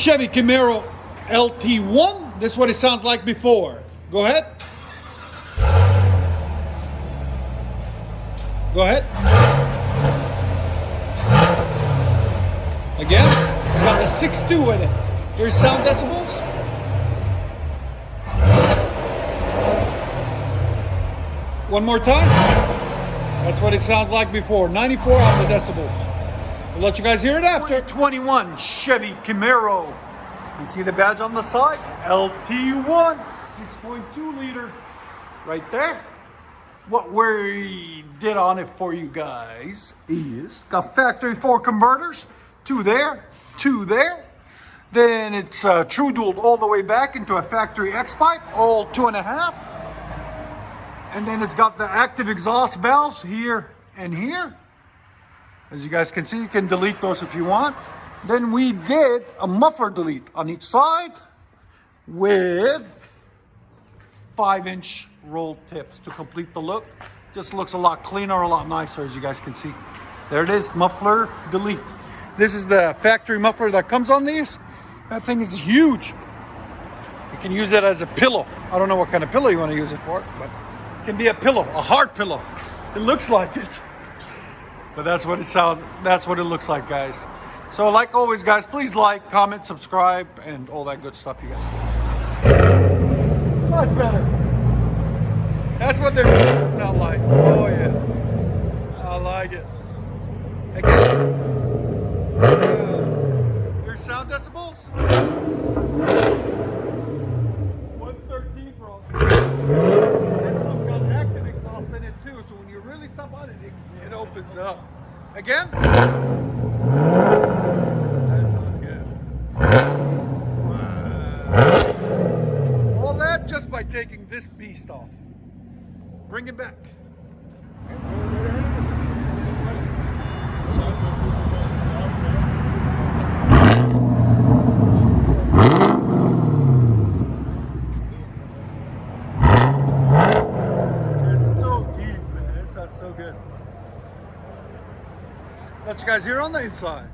Chevy Camaro LT1. This is what it sounds like before. Go ahead. Go ahead. Again, it's got the 6.2 in it. Here's sound decibels. One more time. That's what it sounds like before. 94 on the decibels. We'll let you guys hear it after. 2021 Chevy Camaro. You see the badge on the side? LT1 6.2 liter. Right there. What we did on it for you guys is got factory 4 converters. 2 there, 2 there. Then it's true dualed all the way back into a factory X pipe, all 2.5. And then it's got the active exhaust valves here and here. As you guys can see, you can delete those if you want. Then we did a muffler delete on each side with 5-inch roll tips to complete the look. Just looks a lot cleaner, a lot nicer, as you guys can see. There it is, muffler delete. This is the factory muffler that comes on these. That thing is huge. You can use it as a pillow. I don't know what kind of pillow you want to use it for, but it can be a pillow, a hard pillow. It looks like it. But that's what it looks like, guys. So like always, guys, please like, comment, subscribe, and all that good stuff, you guys. Much better. That's what they're supposed to sound like. Oh yeah. I like it. Again. Your sound decibels? 113, bro. This one's got active exhaust in it too, so when you really stop on it, it opens up. Again? That sounds good. Wow. All that just by taking this beast off. Bring it back. It's so deep, man. It sounds so good. Let you guys hear on the inside.